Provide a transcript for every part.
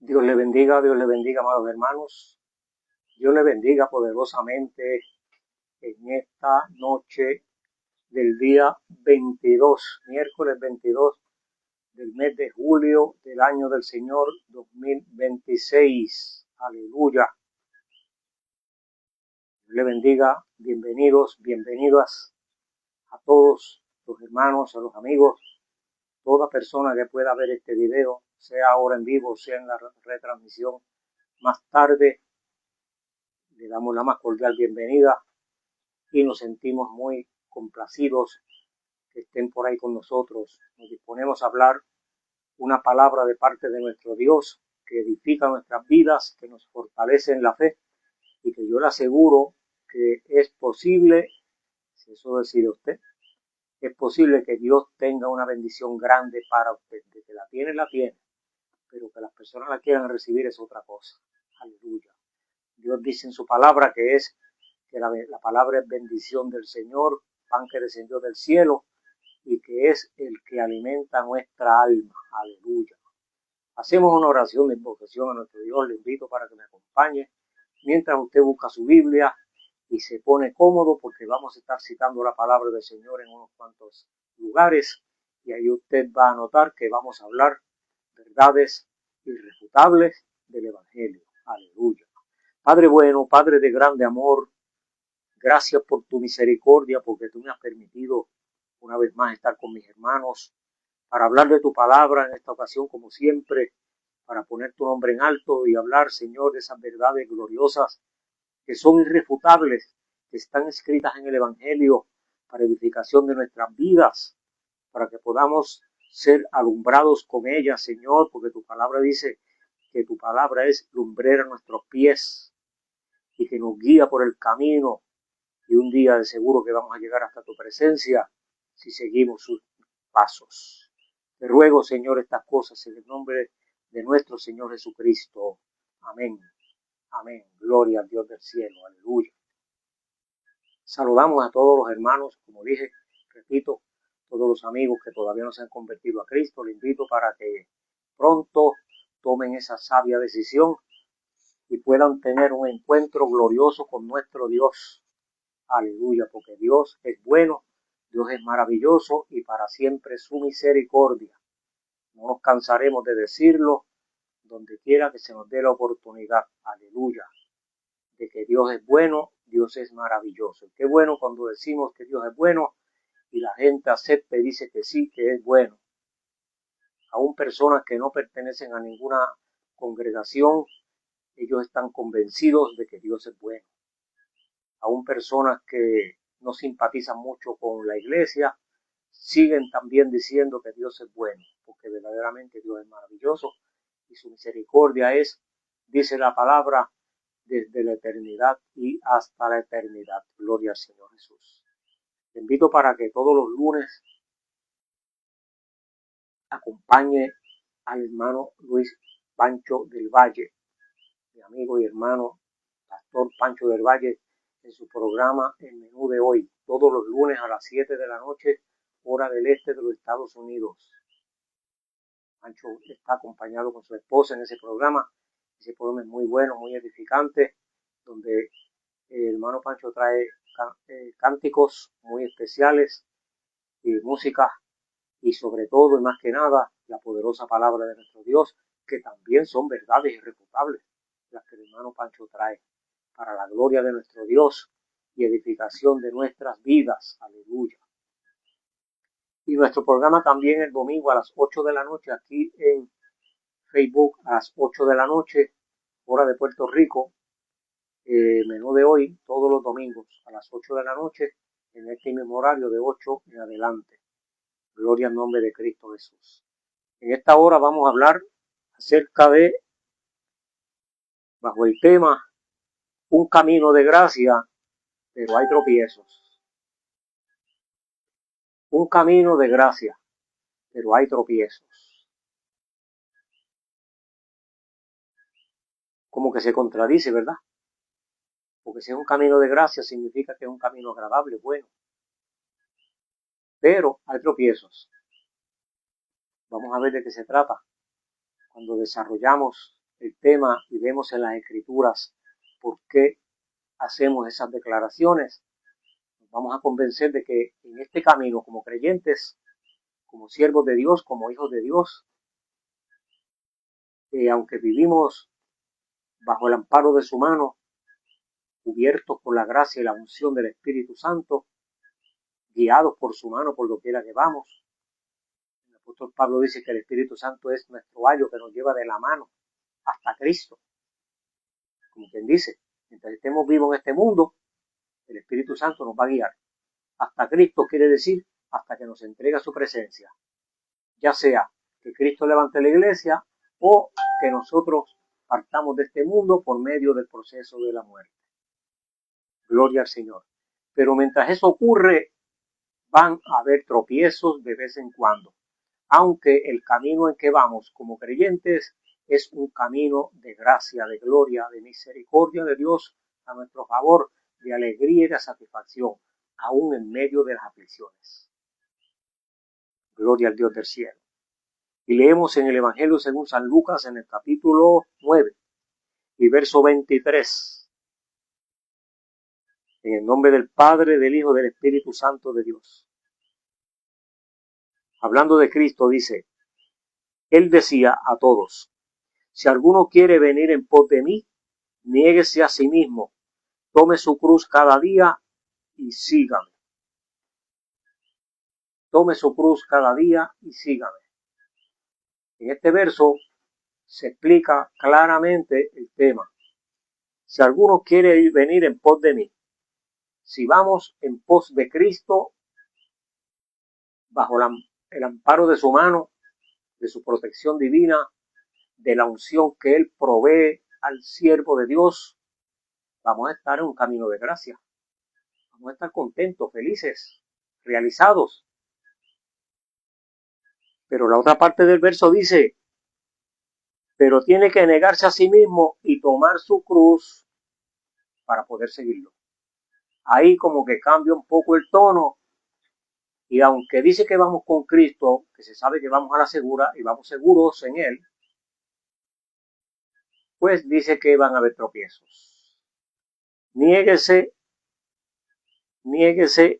Dios le bendiga, amados hermanos. Dios le bendiga poderosamente en esta noche del día 22, miércoles 22 del mes de julio del año del Señor 2026. Aleluya. Dios le bendiga, bienvenidas a todos los hermanos, a los amigos, toda persona que pueda ver este video, sea ahora en vivo, sea en la retransmisión más tarde. Le damos la más cordial bienvenida y nos sentimos muy complacidos que estén por ahí con nosotros. Nos disponemos a hablar una palabra de parte de nuestro Dios que edifica nuestras vidas, que nos fortalece en la fe y que yo le aseguro que es posible, si eso decide usted, es posible que Dios tenga una bendición grande para usted. De que la tiene, pero que las personas la quieran recibir es otra cosa. Aleluya. Dios dice en su palabra que la palabra es bendición del Señor, pan que descendió del cielo y que es el que alimenta nuestra alma. Aleluya. Hacemos una oración de invocación a nuestro Dios. Le invito para que me acompañe mientras usted busca su Biblia y se pone cómodo, porque vamos a estar citando la palabra del Señor en unos cuantos lugares y ahí usted va a notar que vamos a hablar verdades irrefutables del Evangelio. Aleluya. Padre bueno, Padre de grande amor, gracias por tu misericordia, porque tú me has permitido una vez más estar con mis hermanos para hablar de tu palabra en esta ocasión, como siempre, para poner tu nombre en alto y hablar, Señor, de esas verdades gloriosas que son irrefutables, que están escritas en el Evangelio para edificación de nuestras vidas, para que podamos ser alumbrados con ellas, Señor, porque tu palabra dice que tu palabra es lumbrera a nuestros pies y que nos guía por el camino, y un día de seguro que vamos a llegar hasta tu presencia si seguimos sus pasos. Te ruego, Señor, estas cosas en el nombre de nuestro Señor Jesucristo. Amén. Amén. Gloria al Dios del cielo. Aleluya. Saludamos a todos los hermanos, como dije, repito, todos los amigos que todavía no se han convertido a Cristo. Les invito para que pronto tomen esa sabia decisión y puedan tener un encuentro glorioso con nuestro Dios. Aleluya, porque Dios es bueno, Dios es maravilloso y para siempre su misericordia. No nos cansaremos de decirlo donde quiera que se nos dé la oportunidad. Aleluya, de que Dios es bueno, Dios es maravilloso. Qué bueno cuando decimos que Dios es bueno y la gente acepta y dice que sí, que es bueno. Aún personas que no pertenecen a ninguna congregación, ellos están convencidos de que Dios es bueno. Aún personas que no simpatizan mucho con la iglesia, siguen también diciendo que Dios es bueno, porque verdaderamente Dios es maravilloso y su misericordia es, dice la palabra, desde la eternidad y hasta la eternidad. Gloria al Señor Jesús. Te invito para que todos los lunes acompañe al hermano Luis Pancho del Valle, mi amigo y hermano Pastor Pancho del Valle, en su programa El Menú de Hoy, todos los lunes a las 7 de la noche, hora del este de los Estados Unidos. Pancho está acompañado con su esposa en ese programa. Ese programa es muy bueno, muy edificante, donde el hermano Pancho trae cánticos muy especiales y música, y sobre todo y más que nada la poderosa palabra de nuestro Dios, que también son verdades irrefutables, las que el hermano Pancho trae para la gloria de nuestro Dios y edificación de nuestras vidas. Aleluya. Y nuestro programa también el domingo a las 8 de la noche, aquí en Facebook, a las 8 de la noche, hora de Puerto Rico. Menú de hoy, todos los domingos a las 8 de la noche, en este mismo horario de 8 en adelante. Gloria al nombre de Cristo Jesús. En esta hora vamos a hablar acerca de, bajo el tema, un camino de gracia, pero hay tropiezos. Un camino de gracia, pero hay tropiezos. Como que se contradice, ¿verdad? Porque si es un camino de gracia, significa que es un camino agradable, bueno. Pero hay tropiezos. Vamos a ver de qué se trata cuando desarrollamos el tema y vemos en las Escrituras por qué hacemos esas declaraciones, nos vamos a convencer de que en este camino, como creyentes, como siervos de Dios, como hijos de Dios, aunque vivimos bajo el amparo de su mano, cubiertos por la gracia y la unción del Espíritu Santo, guiados por su mano por doquiera que vamos. El apóstol Pablo dice que el Espíritu Santo es nuestro ayo que nos lleva de la mano hasta Cristo. Como quien dice, mientras estemos vivos en este mundo, el Espíritu Santo nos va a guiar. Hasta Cristo quiere decir hasta que nos entrega su presencia. Ya sea que Cristo levante la iglesia o que nosotros partamos de este mundo por medio del proceso de la muerte. Gloria al Señor. Pero mientras eso ocurre, van a haber tropiezos de vez en cuando. Aunque el camino en que vamos como creyentes es un camino de gracia, de gloria, de misericordia de Dios a nuestro favor, de alegría y de satisfacción, aún en medio de las aflicciones. Gloria al Dios del cielo. Y leemos en el Evangelio según San Lucas en el capítulo 9 y verso 23. En el nombre del Padre, del Hijo, del Espíritu Santo de Dios. Hablando de Cristo, dice, Él decía a todos, si alguno quiere venir en pos de mí, niéguese a sí mismo, tome su cruz cada día y sígame. Tome su cruz cada día y sígame. En este verso se explica claramente el tema. Si alguno quiere venir en pos de mí, si vamos en pos de Cristo, bajo el amparo de su mano, de su protección divina, de la unción que Él provee al siervo de Dios, vamos a estar en un camino de gracia. Vamos a estar contentos, felices, realizados. Pero la otra parte del verso dice, pero tiene que negarse a sí mismo y tomar su cruz para poder seguirlo. Ahí como que cambia un poco el tono, y aunque dice que vamos con Cristo, que se sabe que vamos a la segura y vamos seguros en Él, pues dice que van a haber tropiezos. Niéguese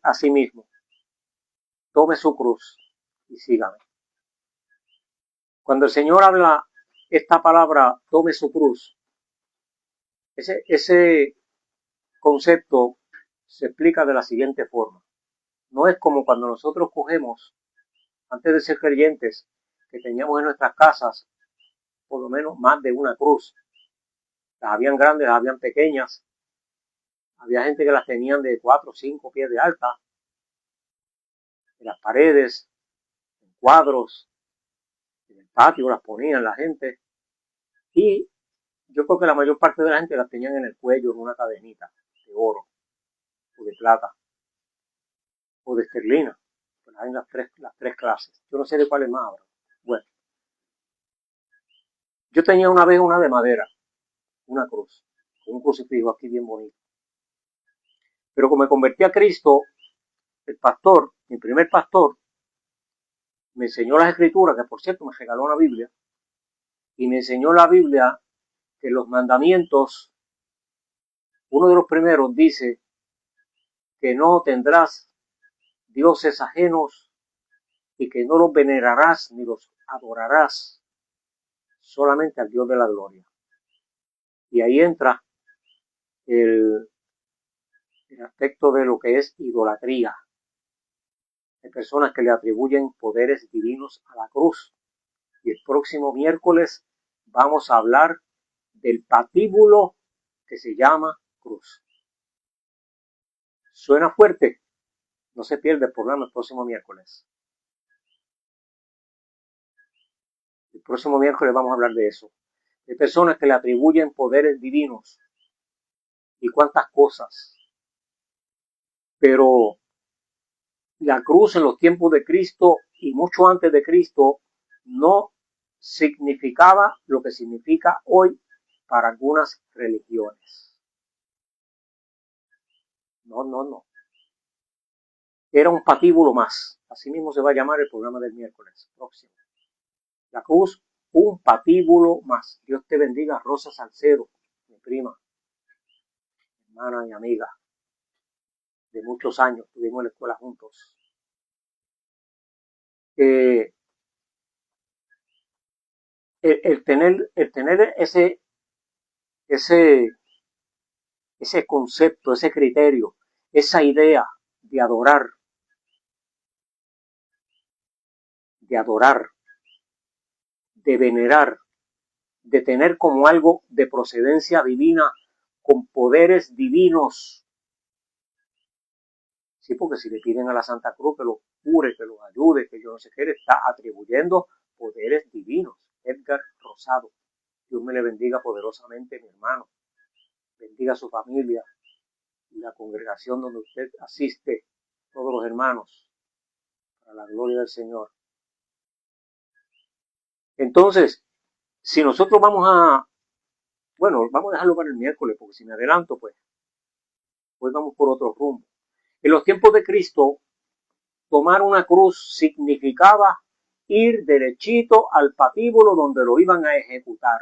a sí mismo, tome su cruz y sígame. Cuando el Señor habla esta palabra, tome su cruz, ese concepto se explica de la siguiente forma. No es como cuando nosotros cogemos, antes de ser creyentes, que teníamos en nuestras casas por lo menos más de una cruz. Las habían grandes, las habían pequeñas. Había gente que las tenían de 4 o 5 pies de alta, en las paredes, en cuadros, en el patio las ponían la gente. Y yo creo que la mayor parte de la gente las tenían en el cuello, en una cadenita de oro, o de plata, o de esterlina. Pues hay las tres clases. Yo no sé de cuál es más ahora. Bueno, yo tenía una vez una de madera, una cruz, con un crucifijo aquí bien bonito. Pero como me convertí a Cristo, el pastor, mi primer pastor, me enseñó las escrituras, que por cierto me regaló una Biblia, y me enseñó la Biblia que los mandamientos, uno de los primeros dice que no tendrás dioses ajenos y que no los venerarás ni los adorarás, solamente al Dios de la gloria. Y ahí entra el aspecto de lo que es idolatría. Hay personas que le atribuyen poderes divinos a la cruz. Y el próximo miércoles vamos a hablar del patíbulo que se llama cruz. ¿Suena fuerte? No se pierde el programa el próximo miércoles. El próximo miércoles vamos a hablar de eso. De personas que le atribuyen poderes divinos y cuántas cosas. Pero la cruz en los tiempos de Cristo y mucho antes de Cristo no significaba lo que significa hoy para algunas religiones. No. Era un patíbulo más. Así mismo se va a llamar el programa del miércoles próximo. La cruz, un patíbulo más. Dios te bendiga, Rosa Salcedo, mi prima, hermana y amiga de muchos años, estuvimos en la escuela juntos. El tener ese concepto, ese criterio, esa idea de adorar, de venerar, de tener como algo de procedencia divina, con poderes divinos. Sí, porque si le piden a la Santa Cruz que los cure, que los ayude, que yo no sé qué, le está atribuyendo poderes divinos. Edgar Rosado, Dios me le bendiga poderosamente, mi hermano. Bendiga a su familia y la congregación donde usted asiste, todos los hermanos, para la gloria del Señor. Entonces, si nosotros vamos a dejarlo para el miércoles, porque si me adelanto, pues vamos por otro rumbo. En los tiempos de Cristo, tomar una cruz significaba ir derechito al patíbulo donde lo iban a ejecutar.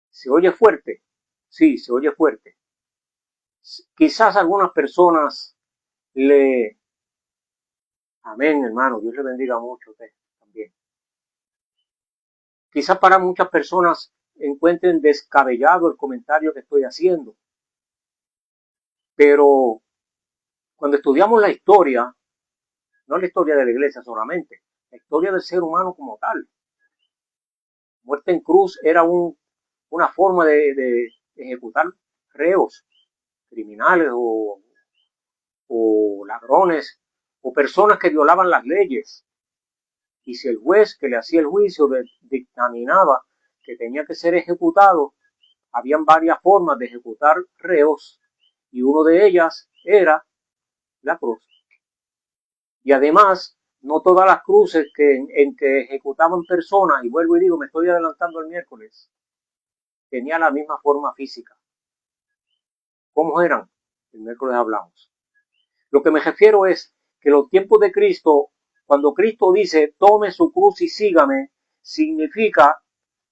¿Se oye fuerte? Sí, se oye fuerte. Quizás algunas personas amén, hermano, Dios le bendiga mucho a usted también. Quizás para muchas personas encuentren descabellado el comentario que estoy haciendo, pero cuando estudiamos la historia, no la historia de la iglesia solamente, la historia del ser humano como tal, muerte en cruz era una forma de ejecutar reos, criminales o ladrones o personas que violaban las leyes. Y si el juez que le hacía el juicio dictaminaba que tenía que ser ejecutado, habían varias formas de ejecutar reos y una de ellas era la cruz. Y además, no todas las cruces en que ejecutaban personas, y vuelvo y digo, me estoy adelantando el miércoles, tenían la misma forma física. ¿Cómo eran? El miércoles hablamos. Lo que me refiero es que los tiempos de Cristo, cuando Cristo dice, tome su cruz y sígame, significa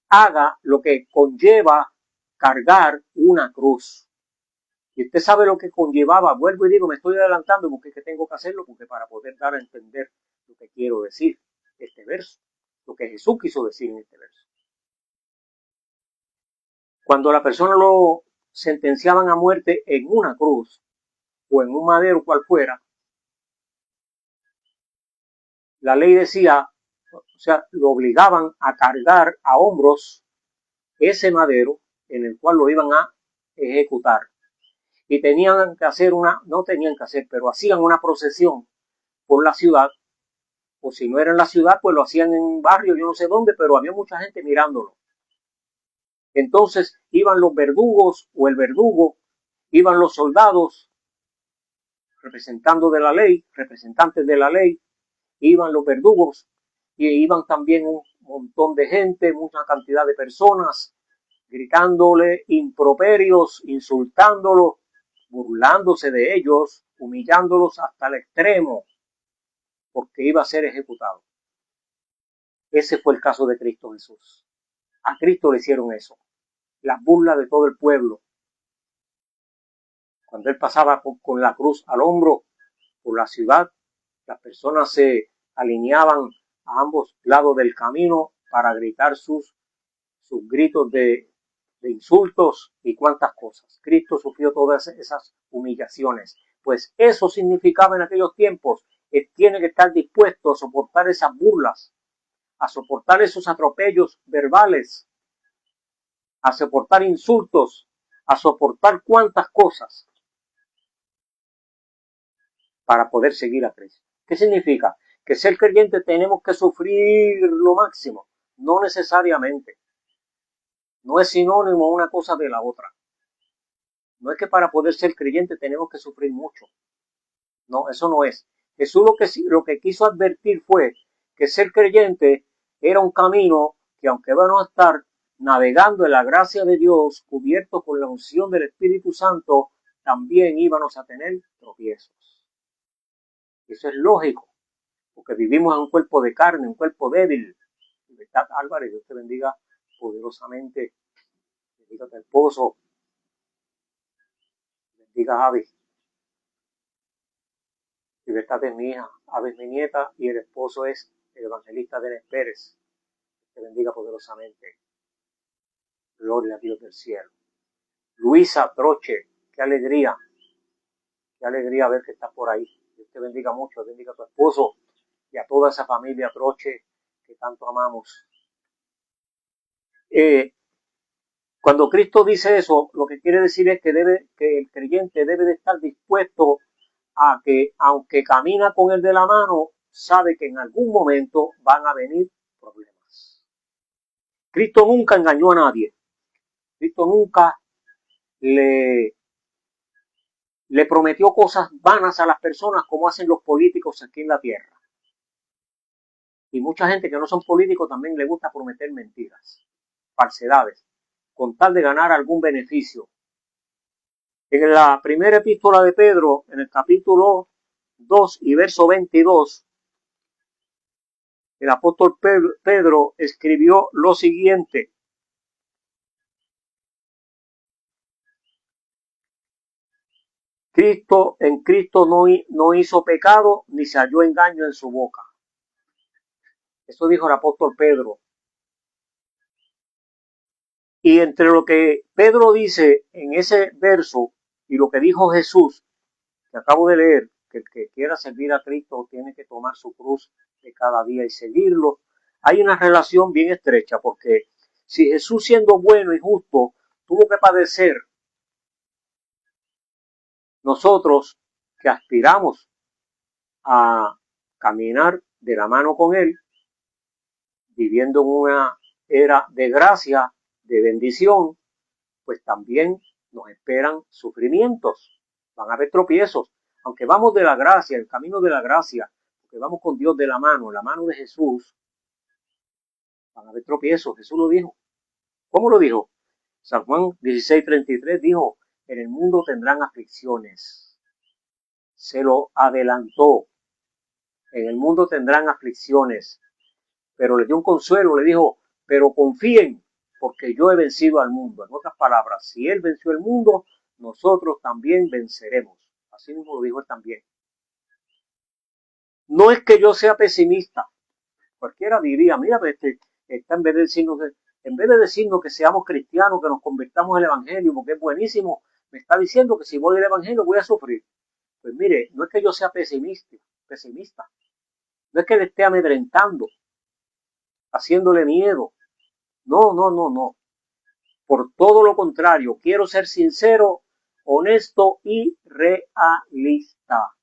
haga lo que conlleva cargar una cruz. Y usted sabe lo que conllevaba, vuelvo y digo, me estoy adelantando porque es que tengo que hacerlo, porque para poder dar a entender lo que quiero decir, este verso, lo que Jesús quiso decir en este verso. Cuando la persona lo sentenciaban a muerte en una cruz o en un madero cual fuera, la ley decía, o sea, lo obligaban a cargar a hombros ese madero en el cual lo iban a ejecutar. Y tenían que hacer pero hacían una procesión por la ciudad, o si no era en la ciudad, pues lo hacían en un barrio, yo no sé dónde, pero había mucha gente mirándolo. Entonces iban los verdugos o el verdugo, iban los soldados representantes de la ley, iban los verdugos y iban también un montón de gente, mucha cantidad de personas, gritándole improperios, insultándolos, burlándose de ellos, humillándolos hasta el extremo, porque iba a ser ejecutado. Ese fue el caso de Cristo Jesús. A Cristo le hicieron eso, las burlas de todo el pueblo. Cuando él pasaba con la cruz al hombro por la ciudad, las personas se alineaban a ambos lados del camino para gritar sus gritos de insultos y cuantas cosas. Cristo sufrió todas esas humillaciones. Pues eso significaba en aquellos tiempos que tiene que estar dispuesto a soportar esas burlas, a soportar esos atropellos verbales, a soportar insultos, a soportar cuantas cosas para poder seguir a Cristo. ¿Qué significa? Que ser creyente tenemos que sufrir lo máximo. No necesariamente. No es sinónimo una cosa de la otra. No es que para poder ser creyente tenemos que sufrir mucho. No, eso no es. Jesús lo que quiso advertir fue que ser creyente era un camino que aunque van a estar navegando en la gracia de Dios, cubierto con la unción del Espíritu Santo, también íbamos a tener tropiezos. Eso es lógico, porque vivimos en un cuerpo de carne, un cuerpo débil, Amistad Álvarez, Dios te bendiga poderosamente. Bendiga a tu esposo. Bendiga a Avis. Libertad es mi hija, Avis mi nieta, y el esposo es el evangelista Denis Pérez. Dios te bendiga poderosamente. Gloria a Dios del cielo. Luisa Troche, qué alegría ver que estás por ahí. Dios te bendiga mucho, bendiga a tu esposo y a toda esa familia Troche que tanto amamos. Cuando Cristo dice eso, lo que quiere decir es que el creyente debe de estar dispuesto a que, aunque camina con él de la mano, sabe que en algún momento van a venir problemas. Cristo nunca engañó a nadie. Cristo nunca le prometió cosas vanas a las personas como hacen los políticos aquí en la tierra. Y mucha gente que no son políticos también le gusta prometer mentiras, falsedades, con tal de ganar algún beneficio. En la primera epístola de Pedro, en el capítulo 2 y verso 22, el apóstol Pedro escribió lo siguiente: en Cristo no hizo pecado, ni se halló engaño en su boca. Eso dijo el apóstol Pedro. Y entre lo que Pedro dice en ese verso y lo que dijo Jesús, que acabo de leer, que el que quiera servir a Cristo tiene que tomar su cruz de cada día y seguirlo, hay una relación bien estrecha, porque si Jesús, siendo bueno y justo, tuvo que padecer, nosotros que aspiramos a caminar de la mano con Él, viviendo en una era de gracia, de bendición, pues también nos esperan sufrimientos, van a haber tropiezos. Aunque vamos de la gracia, el camino de la gracia, porque vamos con Dios de la mano de Jesús, van a haber tropiezos. Jesús lo dijo. ¿Cómo lo dijo? San Juan 16:33 dijo: en el mundo tendrán aflicciones. Se lo adelantó. En el mundo tendrán aflicciones. Pero le dio un consuelo, le dijo: pero confíen, porque yo he vencido al mundo. En otras palabras, si Él venció el mundo, nosotros también venceremos. Así mismo lo dijo Él también. No es que yo sea pesimista. Cualquiera diría: mira, está en vez de decirnos que seamos cristianos, que nos convirtamos al Evangelio, porque es buenísimo, me está diciendo que si voy al Evangelio voy a sufrir. Pues mire, no es que yo sea pesimista. No es que le esté amedrentando, haciéndole miedo. No. Por todo lo contrario, quiero ser sincero, honesto y realista.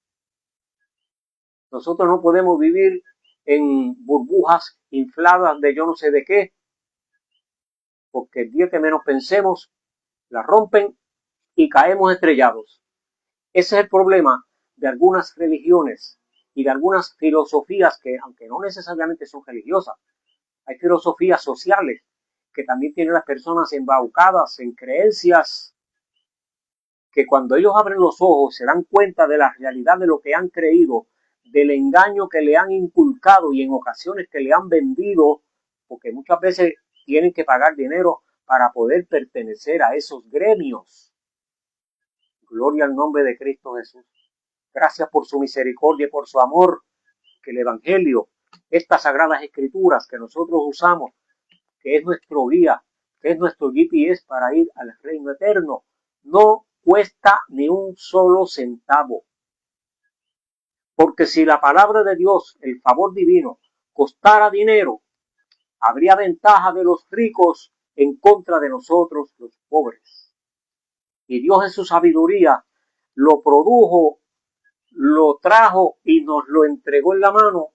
Nosotros no podemos vivir en burbujas infladas de yo no sé de qué, porque el día que menos pensemos, la rompen y caemos estrellados. Ese es el problema de algunas religiones y de algunas filosofías que, aunque no necesariamente son religiosas, hay filosofías sociales que también tienen las personas embaucadas en creencias que cuando ellos abren los ojos se dan cuenta de la realidad de lo que han creído, del engaño que le han inculcado y en ocasiones que le han vendido, porque muchas veces tienen que pagar dinero para poder pertenecer a esos gremios. Gloria al nombre de Cristo Jesús. Gracias por su misericordia y por su amor, que el Evangelio, estas sagradas escrituras que nosotros usamos, que es nuestro guía, que es nuestro GPS para ir al reino eterno, no cuesta ni un solo centavo. Porque si la palabra de Dios, el favor divino, costara dinero, habría ventaja de los ricos en contra de nosotros los pobres. Y Dios en su sabiduría lo produjo, lo trajo y nos lo entregó en la mano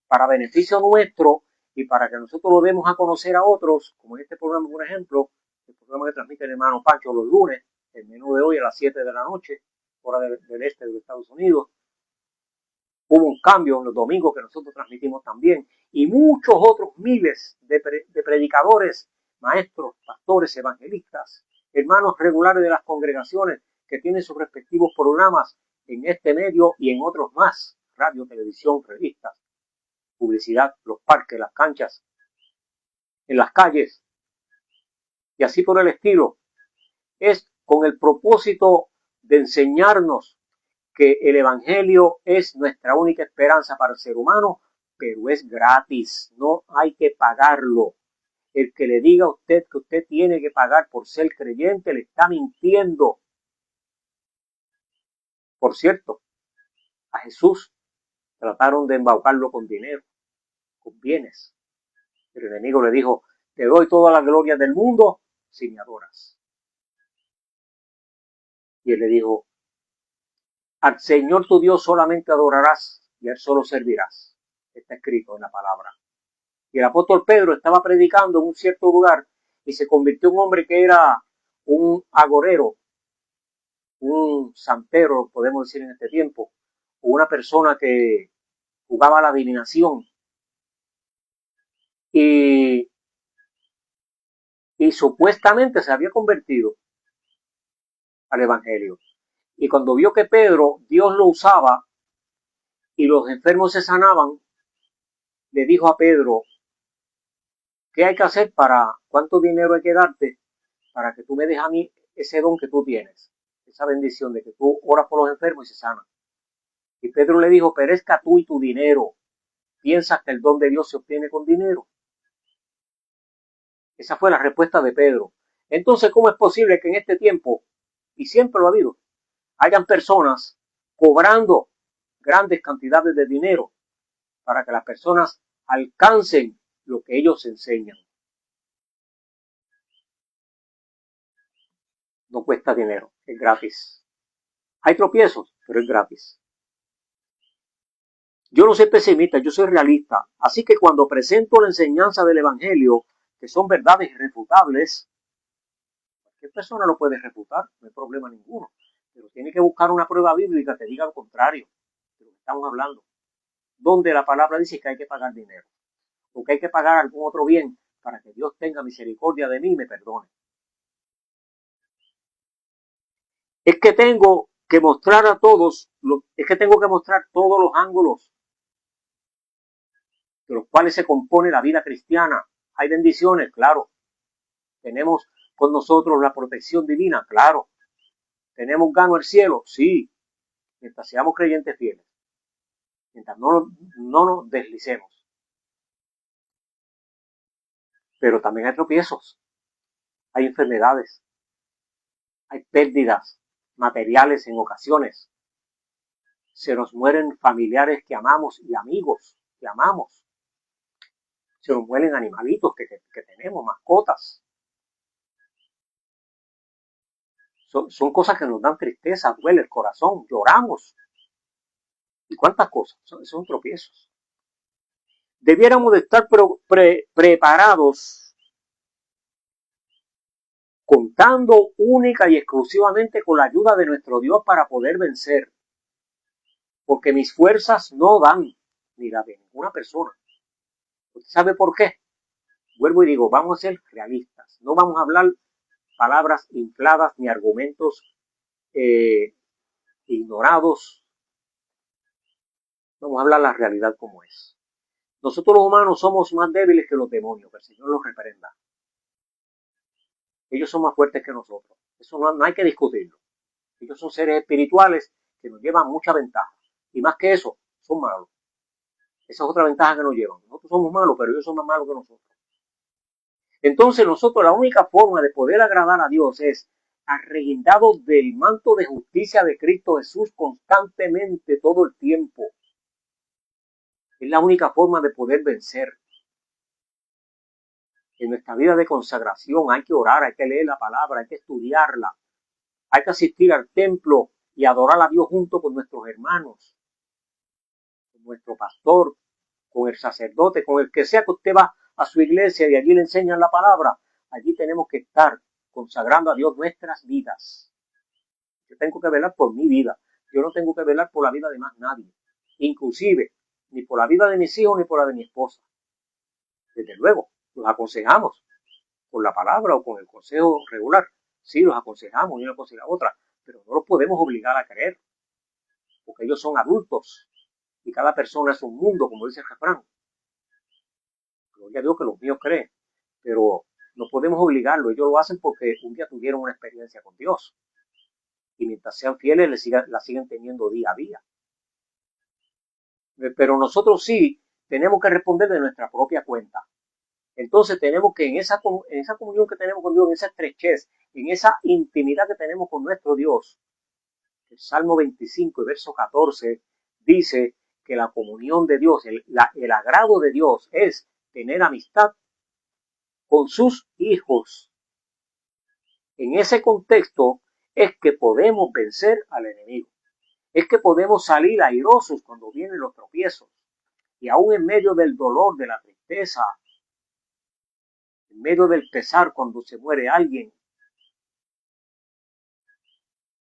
para beneficio nuestro y para que nosotros lo demos a conocer a otros, como en este programa, por ejemplo, el programa que transmite el hermano Pancho los lunes, el menú de hoy a las 7 de la noche, hora del este de los Estados Unidos. Hubo un cambio en los domingos que nosotros transmitimos también, y muchos otros miles de predicadores, maestros, pastores, evangelistas, hermanos regulares de las congregaciones que tienen sus respectivos programas en este medio y en otros más, radio, televisión, revistas, publicidad, los parques, las canchas, en las calles y así por el estilo. Es con el propósito de enseñarnos que el Evangelio es nuestra única esperanza para el ser humano, pero es gratis, no hay que pagarlo. El que le diga a usted que usted tiene que pagar por ser creyente, le está mintiendo. Por cierto, a Jesús trataron de embaucarlo con dinero, con bienes. El enemigo le dijo, te doy toda la gloria del mundo si me adoras. Y él le dijo, al Señor tu Dios solamente adorarás y a él solo servirás. Está escrito en la palabra. Y el apóstol Pedro estaba predicando en un cierto lugar y se convirtió en un hombre que era un agorero, un santero, podemos decir en este tiempo, una persona que jugaba a la adivinación y, y supuestamente se había convertido al evangelio. Y cuando vio que Pedro, Dios lo usaba y los enfermos se sanaban, le dijo a Pedro, ¿qué hay que hacer cuánto dinero hay que darte para que tú me des a mí ese don que tú tienes? Esa bendición de que tú oras por los enfermos y se sanan. Y Pedro le dijo, perezca tú y tu dinero. ¿Piensas que el don de Dios se obtiene con dinero? Esa fue la respuesta de Pedro. Entonces, ¿cómo es posible que en este tiempo, y siempre lo ha habido, hayan personas cobrando grandes cantidades de dinero para que las personas alcancen lo que ellos enseñan? No cuesta dinero, es gratis. Hay tropiezos, pero es gratis. Yo no soy pesimista, yo soy realista. Así que cuando presento la enseñanza del Evangelio, que son verdades irrefutables, cualquier persona lo puede refutar, no hay problema ninguno. Pero tiene que buscar una prueba bíblica que diga lo contrario de lo que estamos hablando. Donde la palabra dice que hay que pagar dinero, o que hay que pagar algún otro bien para que Dios tenga misericordia de mí y me perdone. Es que tengo que mostrar todos los ángulos de los cuales se compone la vida cristiana. Hay bendiciones, claro. Tenemos con nosotros la protección divina, claro. ¿Tenemos gano el cielo? Sí, mientras seamos creyentes fieles, mientras no nos deslicemos. Pero también hay tropiezos, hay enfermedades, hay pérdidas materiales en ocasiones. Se nos mueren familiares que amamos y amigos que amamos. Se nos mueren animalitos que tenemos, mascotas. Son cosas que nos dan tristeza, duele el corazón, lloramos. ¿Y cuántas cosas? Son tropiezos. Debiéramos de estar preparados, contando única y exclusivamente con la ayuda de nuestro Dios para poder vencer. Porque mis fuerzas no dan ni la de ninguna persona. ¿Usted sabe por qué? Vuelvo y digo, vamos a ser realistas. No vamos a hablar palabras infladas ni argumentos ignorados. Vamos a hablar la realidad como es. Nosotros los humanos somos más débiles que los demonios, que el Señor los reprenda. Ellos son más fuertes que nosotros. Eso no hay que discutirlo. Ellos son seres espirituales que nos llevan mucha ventaja. Y más que eso, son malos. Esa es otra ventaja que nos llevan. Nosotros somos malos, pero ellos son más malos que nosotros. Entonces nosotros la única forma de poder agradar a Dios es arreguindados del manto de justicia de Cristo Jesús constantemente todo el tiempo. Es la única forma de poder vencer. En nuestra vida de consagración hay que orar, hay que leer la palabra, hay que estudiarla, hay que asistir al templo y adorar a Dios junto con nuestros hermanos, con nuestro pastor, con el sacerdote, con el que sea que usted va a su iglesia y allí le enseñan la palabra. Allí tenemos que estar consagrando a Dios nuestras vidas. Yo tengo que velar por mi vida. Yo no tengo que velar por la vida de más nadie. Inclusive, ni por la vida de mis hijos ni por la de mi esposa. Desde luego, los aconsejamos con la palabra o con el consejo regular. Sí, los aconsejamos y una cosa y la otra, pero no los podemos obligar a creer, porque ellos son adultos y cada persona es un mundo, como dice el refrán. Gloria a Dios que los míos creen, pero no podemos obligarlo. Ellos lo hacen porque un día tuvieron una experiencia con Dios. Y mientras sean fieles, la siguen teniendo día a día. Pero nosotros sí tenemos que responder de nuestra propia cuenta. Entonces tenemos que en esa comunión que tenemos con Dios, en esa estrechez, en esa intimidad que tenemos con nuestro Dios, el Salmo 25 y verso 14 dice que la comunión de Dios, el agrado de Dios es tener amistad con sus hijos. En ese contexto es que podemos vencer al enemigo. Es que podemos salir airosos cuando vienen los tropiezos. Y aún en medio del dolor, de la tristeza, en medio del pesar cuando se muere alguien,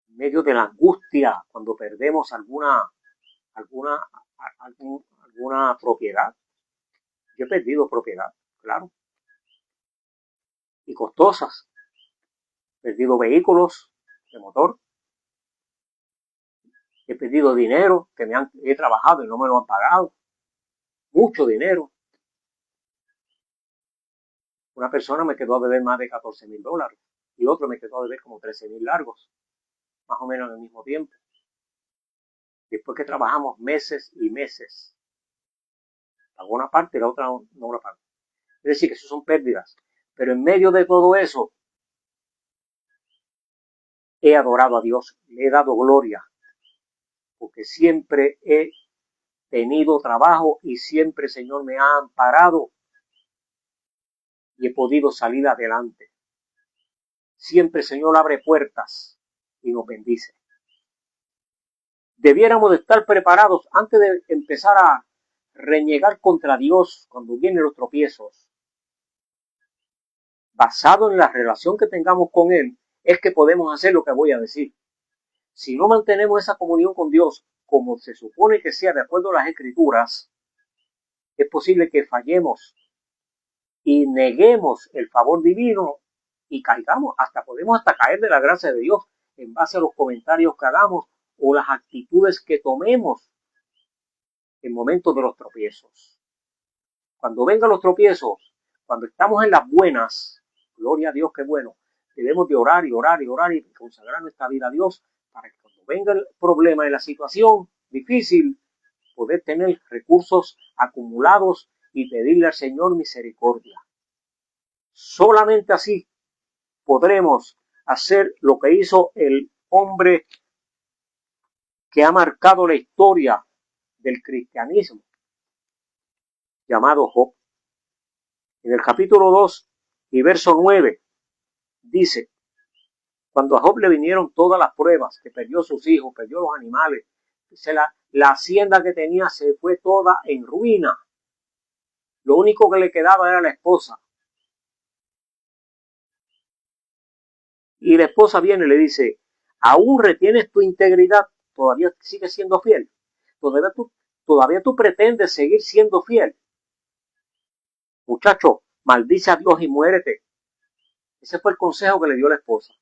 en medio de la angustia cuando perdemos alguna propiedad. Yo he perdido propiedad, claro, y costosas. He perdido vehículos de motor. He perdido dinero que he trabajado y no me lo han pagado. Mucho dinero. Una persona me quedó a deber más de $14,000 y otro me quedó a deber como 13,000 largos, más o menos en el mismo tiempo. Después que trabajamos meses y meses, pagó una parte y la otra no una parte. Es decir, que eso son pérdidas. Pero en medio de todo eso, he adorado a Dios, le he dado gloria, porque siempre he tenido trabajo y siempre, Señor, me ha amparado y he podido salir adelante. Siempre, Señor, abre puertas y nos bendice. Debiéramos de estar preparados antes de empezar a renegar contra Dios cuando vienen los tropiezos. Basado en la relación que tengamos con Él, es que podemos hacer lo que voy a decir. Si no mantenemos esa comunión con Dios como se supone que sea de acuerdo a las Escrituras, es posible que fallemos y neguemos el favor divino y caigamos, podemos caer de la gracia de Dios en base a los comentarios que hagamos o las actitudes que tomemos en momentos de los tropiezos. Cuando vengan los tropiezos, cuando estamos en las buenas, gloria a Dios, qué bueno, debemos de orar y orar y orar y consagrar nuestra vida a Dios para que cuando venga el problema y la situación difícil, poder tener recursos acumulados y pedirle al Señor misericordia. Solamente así podremos hacer lo que hizo el hombre que ha marcado la historia del cristianismo, llamado Job. En el capítulo 2 y verso 9 dice, cuando a Job le vinieron todas las pruebas, que perdió sus hijos, perdió los animales, la hacienda que tenía se fue toda en ruina. Lo único que le quedaba era la esposa. Y la esposa viene y le dice, ¿aún retienes tu integridad? ¿Todavía sigues siendo fiel? ¿Todavía tú pretendes seguir siendo fiel? Muchacho, maldice a Dios y muérete. Ese fue el consejo que le dio la esposa.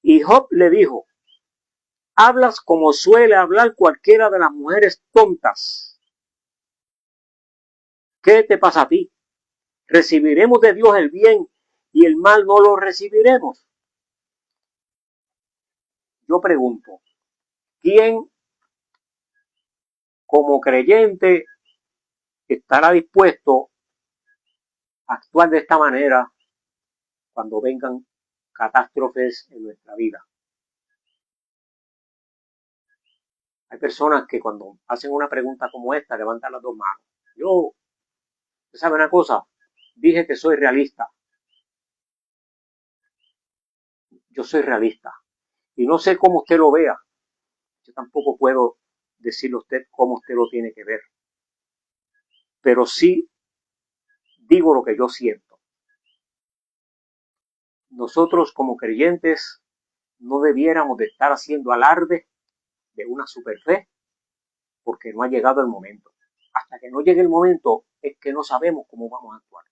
Y Job le dijo, hablas como suele hablar cualquiera de las mujeres tontas. ¿Qué te pasa a ti? ¿Recibiremos de Dios el bien y el mal no lo recibiremos? Yo pregunto, ¿quién como creyente estará dispuesto a actuar de esta manera cuando vengan catástrofes en nuestra vida? Hay personas que cuando hacen una pregunta como esta levantan las dos manos. ¿Usted sabe una cosa? Dije que soy realista. Yo soy realista. Y no sé cómo usted lo vea. Yo tampoco puedo decirle a usted cómo usted lo tiene que ver. Pero sí digo lo que yo siento. Nosotros como creyentes no debiéramos de estar haciendo alarde de una superfe porque no ha llegado el momento. Hasta que no llegue el momento es que no sabemos cómo vamos a actuar.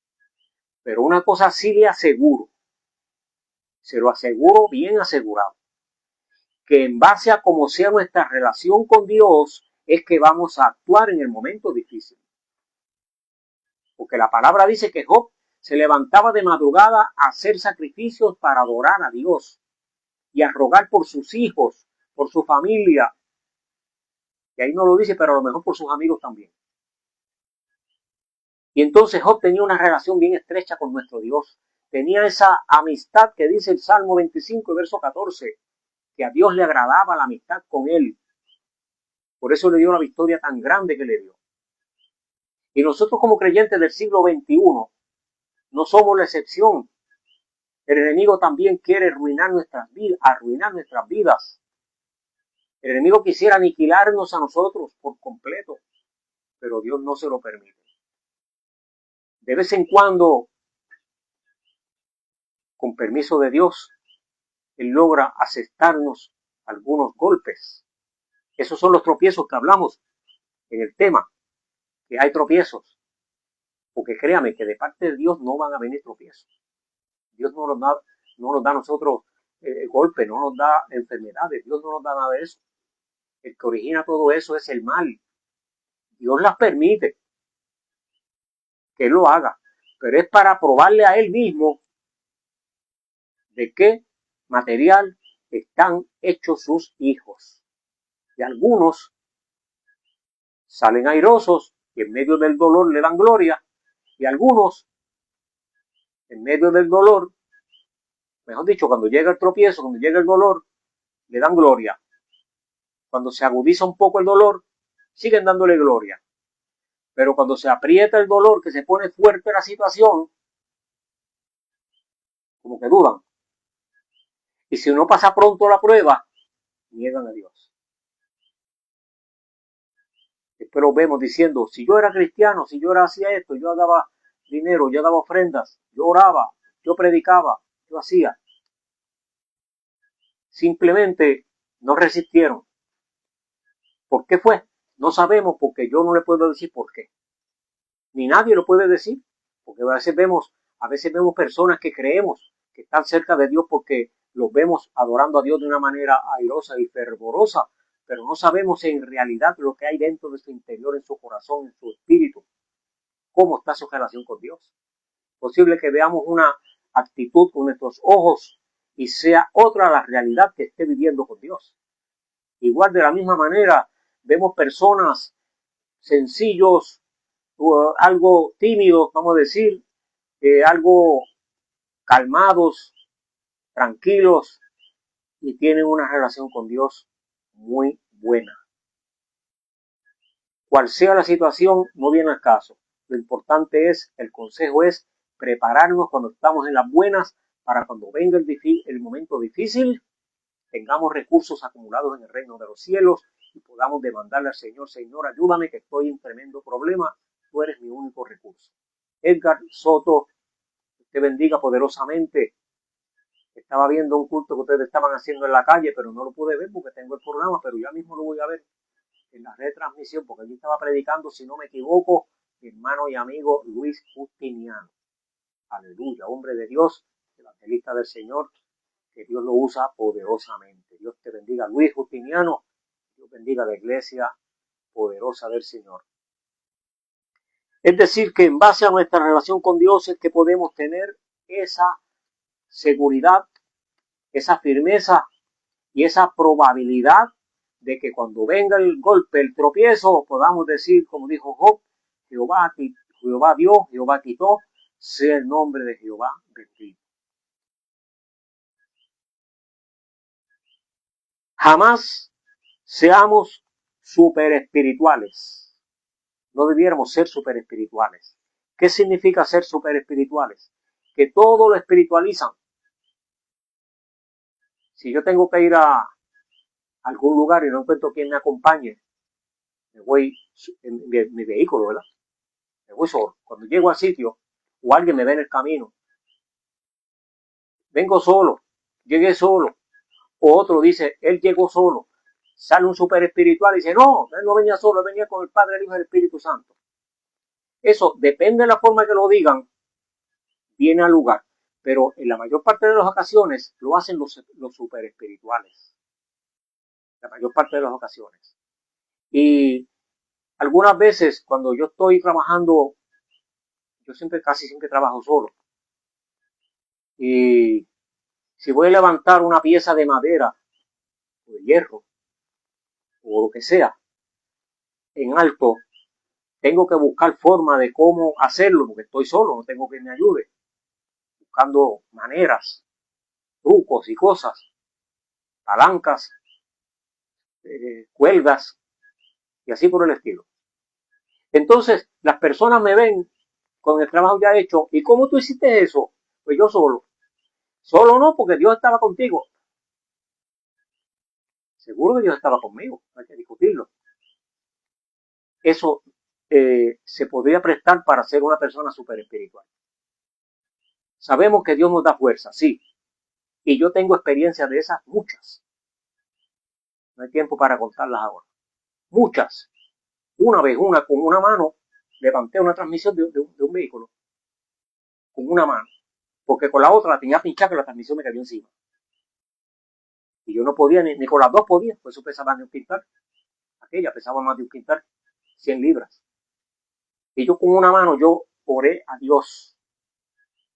Pero una cosa sí le aseguro, se lo aseguro bien asegurado, que en base a cómo sea nuestra relación con Dios es que vamos a actuar en el momento difícil. Porque la palabra dice que Job se levantaba de madrugada a hacer sacrificios para adorar a Dios y a rogar por sus hijos, por su familia. Y ahí no lo dice, pero a lo mejor por sus amigos también. Y entonces Job tenía una relación bien estrecha con nuestro Dios. Tenía esa amistad que dice el Salmo 25, verso 14, que a Dios le agradaba la amistad con él. Por eso le dio la victoria tan grande que le dio. Y nosotros como creyentes del siglo XXI no somos la excepción. El enemigo también quiere arruinar nuestras vidas. El enemigo quisiera aniquilarnos a nosotros por completo, pero Dios no se lo permite. De vez en cuando, con permiso de Dios, Él logra asestarnos algunos golpes. Esos son los tropiezos que hablamos en el tema, que hay tropiezos. Porque créame que de parte de Dios no van a venir tropiezos. Dios no nos da a nosotros golpes, no nos da enfermedades, Dios no nos da nada de eso. El que origina todo eso es el mal. Dios las permite que Él lo haga, pero es para probarle a Él mismo de qué material están hechos sus hijos. Y algunos salen airosos y en medio del dolor le dan gloria, y algunos en medio del dolor, mejor dicho, cuando llega el tropiezo, cuando llega el dolor, le dan gloria. Cuando se agudiza un poco el dolor, siguen dándole gloria. Pero cuando se aprieta el dolor, que se pone fuerte la situación, como que dudan. Y si no pasa pronto la prueba, niegan a Dios. Después lo vemos diciendo, si yo era cristiano, si yo hacía esto, yo daba dinero, yo daba ofrendas, yo oraba, yo predicaba, yo hacía. Simplemente no resistieron. ¿Por qué fue? No sabemos, porque yo no le puedo decir por qué. Ni nadie lo puede decir, porque a veces vemos personas que creemos que están cerca de Dios porque los vemos adorando a Dios de una manera airosa y fervorosa, pero no sabemos en realidad lo que hay dentro de su interior, en su corazón, en su espíritu, cómo está su relación con Dios. Es posible que veamos una actitud con nuestros ojos y sea otra la realidad que esté viviendo con Dios. Igual de la misma manera, vemos personas sencillos, algo tímidos, vamos a decir, algo calmados, tranquilos y tienen una relación con Dios muy buena. Cual sea la situación, no viene al caso. Lo importante es, el consejo es prepararnos cuando estamos en las buenas para cuando venga el momento difícil, tengamos recursos acumulados en el reino de los cielos y podamos demandarle al Señor, Señor, ayúdame que estoy en tremendo problema, tú eres mi único recurso. Edgar Soto, te bendiga poderosamente. Estaba viendo un culto que ustedes estaban haciendo en la calle, pero no lo pude ver porque tengo el programa, pero ya mismo lo voy a ver en la retransmisión, porque allí estaba predicando, si no me equivoco, mi hermano y amigo Luis Justiniano. Aleluya, hombre de Dios, evangelista del Señor, que Dios lo usa poderosamente. Dios te bendiga, Luis Justiniano. Dios bendiga la iglesia poderosa del Señor. Es decir, que en base a nuestra relación con Dios es que podemos tener esa seguridad, esa firmeza y esa probabilidad de que cuando venga el golpe, el tropiezo, podamos decir, como dijo Job, Jehová dio, Jehová quitó, sea el nombre de Jehová bendito. Jamás seamos super espirituales. No debiéramos ser super espirituales. ¿Qué significa ser super espirituales? Que todo lo espiritualizan. Si yo tengo que ir a algún lugar y no encuentro quien me acompañe, me voy en mi vehículo, ¿verdad? Me voy solo. Cuando llego al sitio, o alguien me ve en el camino, vengo solo, llegué solo. O otro dice, él llegó solo. Sale un super espiritual y dice, no, él no venía solo, él venía con el Padre, el Hijo y el Espíritu Santo. Eso, depende de la forma que lo digan, viene al lugar. Pero en la mayor parte de las ocasiones lo hacen los super espirituales. La mayor parte de las ocasiones. Y algunas veces cuando yo estoy trabajando Yo casi siempre trabajo solo. Y si voy a levantar una pieza de madera o de hierro o lo que sea en alto, tengo que buscar forma de cómo hacerlo porque estoy solo, no tengo quien me ayude. Buscando maneras, trucos y cosas, palancas, cuerdas y así por el estilo. Entonces, las personas me ven con el trabajo ya hecho. ¿Y cómo tú hiciste eso? Pues yo solo. Solo no, porque Dios estaba contigo. Seguro que Dios estaba conmigo, no hay que discutirlo. Eso se podría prestar para ser una persona súper espiritual. Sabemos que Dios nos da fuerza, sí. Y yo tengo experiencias de esas muchas. No hay tiempo para contarlas ahora. Muchas. Una vez, con una mano, levanté una transmisión de un vehículo. Con una mano. Porque con la otra la tenía pinchada, que la transmisión me cayó encima. Y yo no podía, ni con las dos podía, pues eso pesaba más de un quintal. Aquella pesaba más de un quintal, 100 libras. Y yo con una mano, yo oré a Dios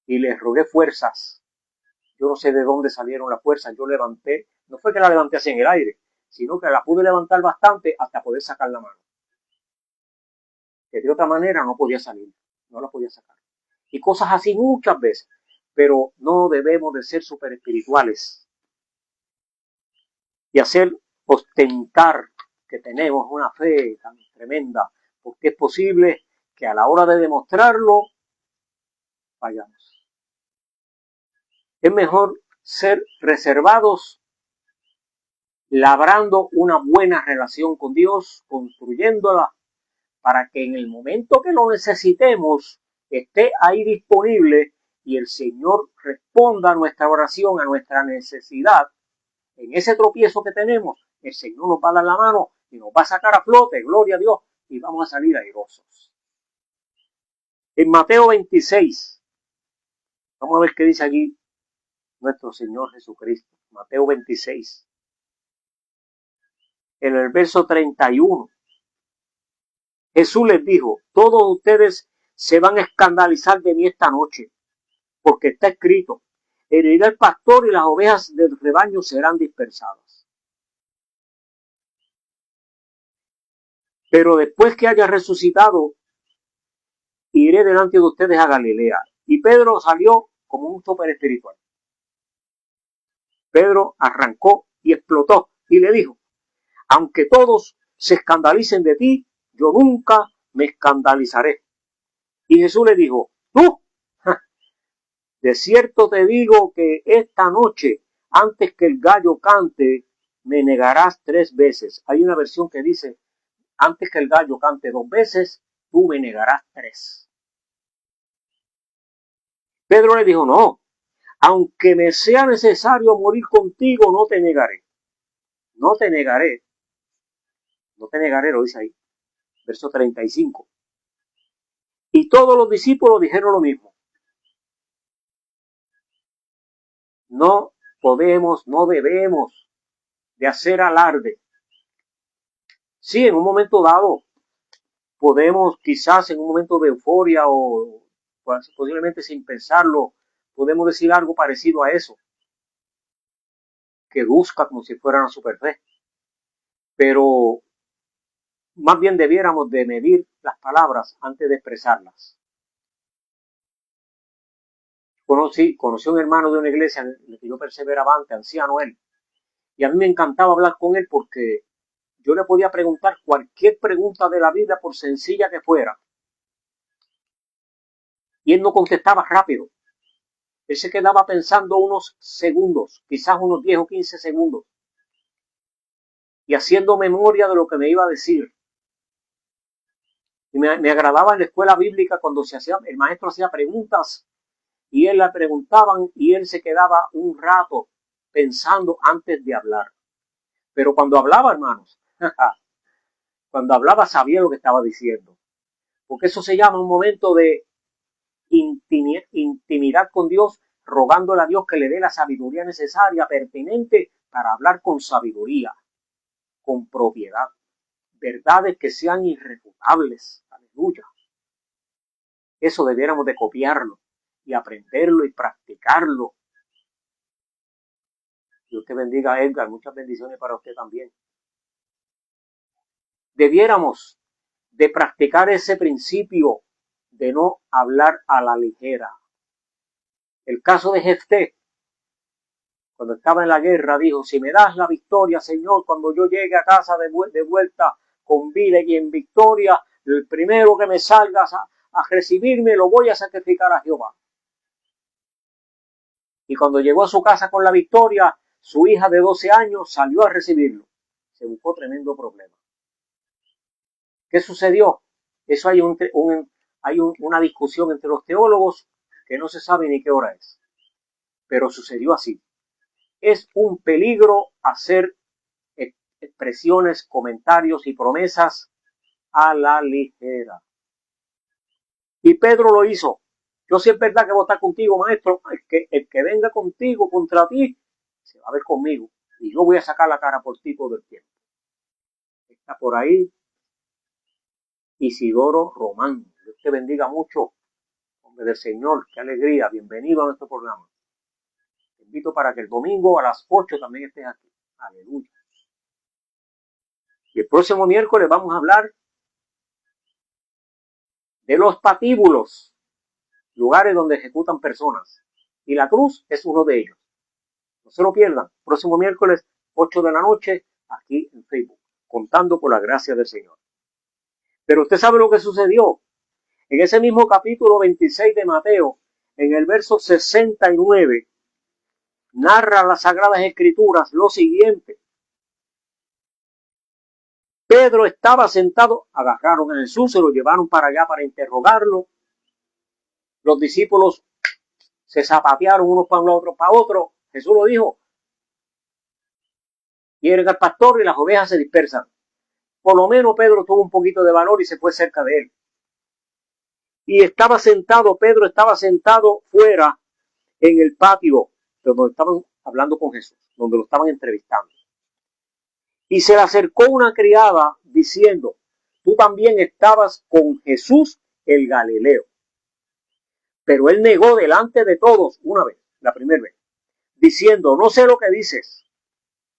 y le rogué fuerzas. Yo no sé de dónde salieron las fuerzas. Yo levanté, no fue que la levanté así en el aire, sino que la pude levantar bastante hasta poder sacar la mano. Que de otra manera no podía salir, no la podía sacar. Y cosas así muchas veces. Pero no debemos de ser súper espirituales y hacer ostentar que tenemos una fe tan tremenda, porque es posible que a la hora de demostrarlo fallamos. Es mejor ser reservados, labrando una buena relación con Dios, construyéndola para que en el momento que lo necesitemos esté ahí disponible y el Señor responda a nuestra oración, a nuestra necesidad. En ese tropiezo que tenemos, el Señor nos va a dar la mano y nos va a sacar a flote, gloria a Dios, y vamos a salir airosos. En Mateo 26, vamos a ver qué dice aquí nuestro Señor Jesucristo. Mateo 26, en el verso 31. Jesús les dijo, todos ustedes se van a escandalizar de mí esta noche, porque está escrito, herirá el pastor y las ovejas del rebaño serán dispersadas. Pero después que haya resucitado, iré delante de ustedes a Galilea. Y Pedro salió como un súper espiritual. Pedro arrancó y explotó y le dijo, aunque todos se escandalicen de ti, yo nunca me escandalizaré. Y Jesús le dijo, tú, de cierto te digo que esta noche, antes que el gallo cante, me negarás 3 veces. Hay una versión que dice, antes que el gallo cante 2 veces, tú me negarás 3. Pedro le dijo, no, aunque me sea necesario morir contigo, no te negaré. No te negaré. No te negaré, lo dice ahí. Verso 35. Y todos los discípulos dijeron lo mismo. No podemos, no debemos de hacer alarde. Sí, en un momento dado podemos, quizás en un momento de euforia o posiblemente sin pensarlo, podemos decir algo parecido a eso, que busca como si fuera una super fe. Pero más bien debiéramos de medir las palabras antes de expresarlas. Conocí un hermano de una iglesia en la que yo perseveraba antes, anciano él, y a mí me encantaba hablar con él porque yo le podía preguntar cualquier pregunta de la vida, por sencilla que fuera, y él no contestaba rápido. Él se quedaba pensando unos segundos, quizás unos 10 o 15 segundos, y haciendo memoria de lo que me iba a decir. Y me agradaba en la escuela bíblica cuando el maestro hacía preguntas y él la preguntaban y él se quedaba un rato pensando antes de hablar. Pero cuando hablaba, hermanos, cuando hablaba sabía lo que estaba diciendo. Porque eso se llama un momento de intimidad con Dios, rogándole a Dios que le dé la sabiduría necesaria, pertinente, para hablar con sabiduría, con propiedad. Verdades que sean irrefutables. Aleluya. Eso debiéramos de copiarlo y aprenderlo y practicarlo. Dios te bendiga, Edgar. Muchas bendiciones para usted también. Debiéramos de practicar ese principio de no hablar a la ligera. El caso de Jefté, cuando estaba en la guerra, dijo: si me das la victoria, Señor, cuando yo llegue a casa de vuelta con vida y en victoria, el primero que me salgas a recibirme lo voy a sacrificar a Jehová. Y cuando llegó a su casa con la victoria, su hija de 12 años salió a recibirlo. Se buscó tremendo problema. ¿Qué sucedió? Eso hay una discusión entre los teólogos que no se sabe ni qué hora es. Pero sucedió así. Es un peligro hacer expresiones, comentarios y promesas a la ligera. Y Pedro lo hizo. Yo sí es verdad que voy a estar contigo, maestro. El que venga contigo contra ti, se va a ver conmigo. Y yo voy a sacar la cara por ti todo el tiempo. Está por ahí Isidoro Román. Dios te bendiga mucho. Hombre del Señor, qué alegría. Bienvenido a nuestro programa. Te invito para que el domingo a las 8 también estés aquí. Aleluya. Y el próximo miércoles vamos a hablar de los patíbulos, lugares donde ejecutan personas. Y la cruz es uno de ellos. No se lo pierdan. Próximo miércoles, 8 de la noche, aquí en Facebook, contando con la gracia del Señor. Pero usted sabe lo que sucedió. En ese mismo capítulo 26 de Mateo, en el verso 69, narra las Sagradas Escrituras lo siguiente. Pedro estaba sentado, agarraron a Jesús, se lo llevaron para allá para interrogarlo. Los discípulos se zapatearon unos para un lado, otros para otro. Jesús lo dijo: hieren al pastor y las ovejas se dispersan. Por lo menos Pedro tuvo un poquito de valor y se fue cerca de él. Y Pedro estaba sentado fuera en el patio donde estaban hablando con Jesús, donde lo estaban entrevistando. Y se le acercó una criada diciendo: tú también estabas con Jesús el Galileo. Pero él negó delante de todos una vez, la primera vez, diciendo: no sé lo que dices.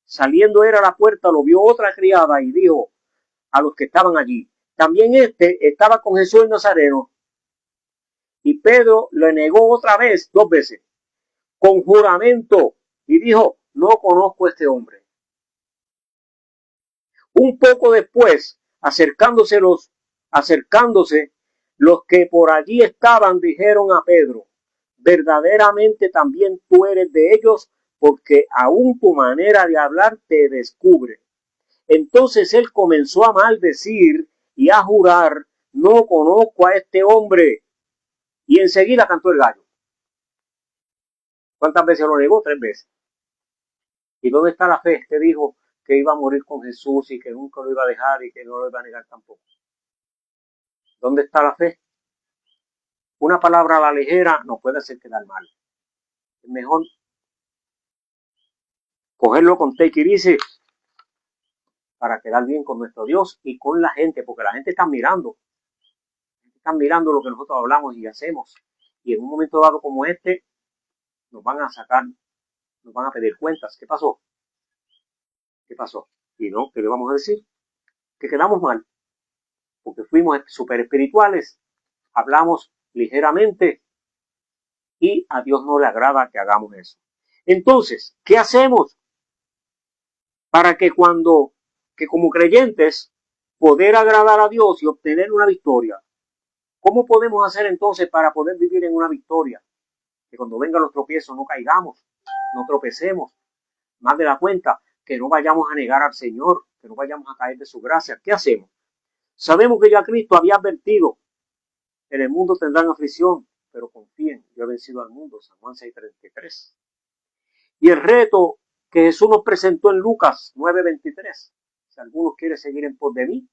Saliendo él a la puerta, lo vio otra criada y dijo a los que estaban allí: también estaba con Jesús el Nazareno. Y Pedro le negó otra vez, 2 veces, con juramento, y dijo: no conozco a este hombre. Un poco después, acercándose los que por allí estaban, dijeron a Pedro: verdaderamente también tú eres de ellos, porque aún tu manera de hablar te descubre. Entonces él comenzó a maldecir y a jurar: no conozco a este hombre. Y enseguida cantó el gallo. ¿Cuántas veces lo negó? 3 veces. ¿Y dónde está la fe? Este dijo que iba a morir con Jesús y que nunca lo iba a dejar y que no lo iba a negar tampoco. ¿Dónde está la fe? Una palabra a la ligera nos puede hacer quedar mal. Es mejor cogerlo con take it easy para quedar bien con nuestro Dios y con la gente, porque la gente está mirando. Están mirando lo que nosotros hablamos y hacemos. Y en un momento dado como este, nos van a sacar, nos van a pedir cuentas. ¿Qué pasó? ¿Qué pasó? Y no, ¿qué le vamos a decir? Que quedamos mal, porque fuimos súper espirituales, hablamos ligeramente y a Dios no le agrada que hagamos eso. Entonces, ¿qué hacemos para que como creyentes, poder agradar a Dios y obtener una victoria? ¿Cómo podemos hacer entonces para poder vivir en una victoria? Que cuando vengan los tropiezos no caigamos, no tropecemos, más de la cuenta, que no vayamos a negar al Señor, que no vayamos a caer de su gracia. ¿Qué hacemos? Sabemos que ya Cristo había advertido: en el mundo tendrán aflicción, pero confíen, yo he vencido al mundo. San Juan 6:33. Y el reto que Jesús nos presentó en Lucas 9:23. Si alguno quiere seguir en pos de mí,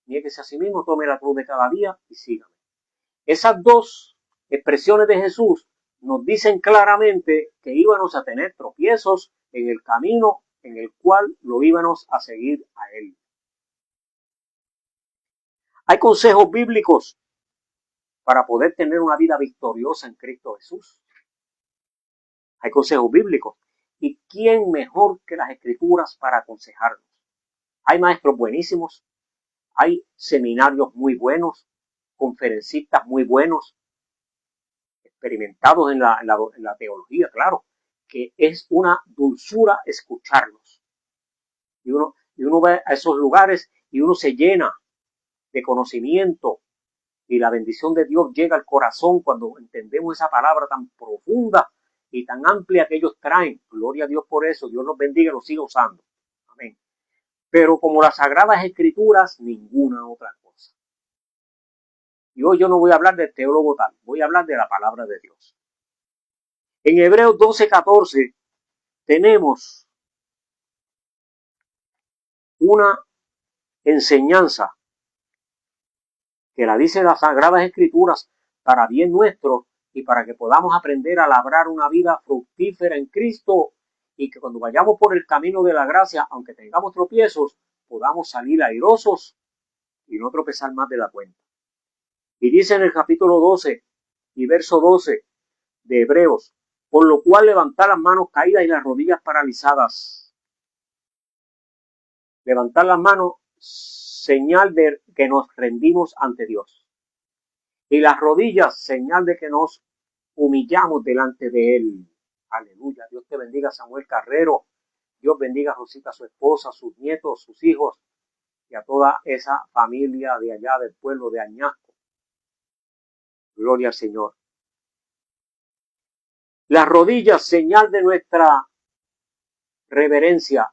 niéguese a sí mismo, tome la cruz de cada día y sígame. Esas 2 expresiones de Jesús nos dicen claramente que íbamos a tener tropiezos en el camino en el cual lo íbamos a seguir a Él. Hay consejos bíblicos para poder tener una vida victoriosa en Cristo Jesús. Hay consejos bíblicos. ¿Y quién mejor que las Escrituras para aconsejarnos? Hay maestros buenísimos, hay seminarios muy buenos, conferencistas muy buenos, experimentados en la teología, claro, que es una dulzura escucharlos. Y uno va a esos lugares y uno se llena de conocimiento y la bendición de Dios llega al corazón cuando entendemos esa palabra tan profunda y tan amplia que ellos traen. Gloria a Dios por eso. Dios los bendiga y los siga usando. Amén. Pero como las Sagradas Escrituras, ninguna otra cosa. Y hoy yo no voy a hablar de teólogo tal, voy a hablar de la palabra de Dios. En Hebreos 12:14 tenemos una enseñanza que la dice las Sagradas Escrituras para bien nuestro y para que podamos aprender a labrar una vida fructífera en Cristo y que cuando vayamos por el camino de la gracia, aunque tengamos tropiezos, podamos salir airosos y no tropezar más de la cuenta. Y dice en el capítulo 12 y verso 12 de Hebreos, por lo cual levantar las manos caídas y las rodillas paralizadas. Levantar las manos, señal de que nos rendimos ante Dios. Y las rodillas, señal de que nos humillamos delante de Él. Aleluya. Dios te bendiga, Samuel Carrero. Dios bendiga a Rosita, su esposa, sus nietos, sus hijos y a toda esa familia de allá del pueblo de Añasco. Gloria al Señor. Las rodillas, señal de nuestra reverencia.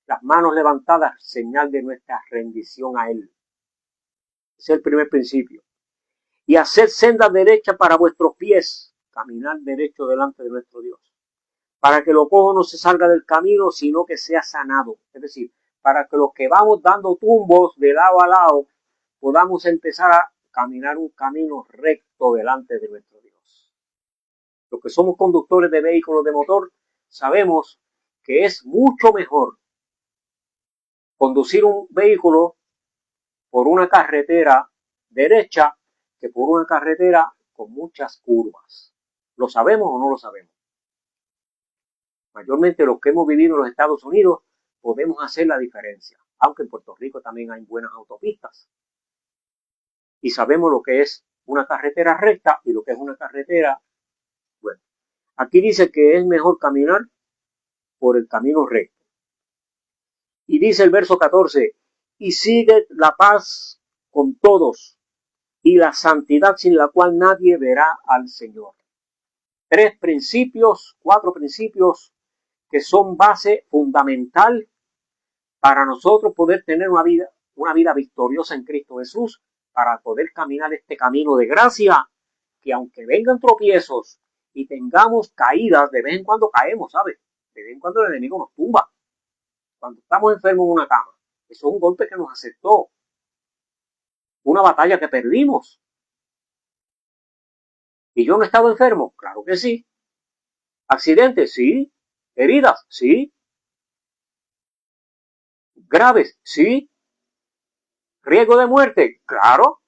Las manos levantadas, señal de nuestra rendición a Él. Ese es el primer principio. Y hacer senda derecha para vuestros pies. Caminar derecho delante de nuestro Dios. Para que lo cojo no se salga del camino, sino que sea sanado. Es decir, para que los que vamos dando tumbos de lado a lado, podamos empezar a caminar un camino recto delante de nuestro Dios. Los que somos conductores de vehículos de motor, sabemos que es mucho mejor conducir un vehículo por una carretera derecha que por una carretera con muchas curvas. ¿Lo sabemos o no lo sabemos? Mayormente los que hemos vivido en los Estados Unidos podemos hacer la diferencia, aunque en Puerto Rico también hay buenas autopistas. Y sabemos lo que es una carretera recta y lo que es una carretera, bueno, aquí dice que es mejor caminar por el camino recto. Y dice el verso 14, y sigue la paz con todos y la santidad sin la cual nadie verá al Señor. Cuatro principios que son base fundamental para nosotros poder tener una vida victoriosa en Cristo Jesús, para poder caminar este camino de gracia, que aunque vengan tropiezos y tengamos caídas, de vez en cuando caemos, ¿sabes? De vez en cuando el enemigo nos tumba. Cuando estamos enfermos en una cama, eso es un golpe que nos aceptó. Una batalla que perdimos. ¿Y yo no he estado enfermo? Claro que sí. ¿Accidentes? Sí. ¿Heridas? Sí. ¿Graves? Sí. ¿Riesgo de muerte? Claro.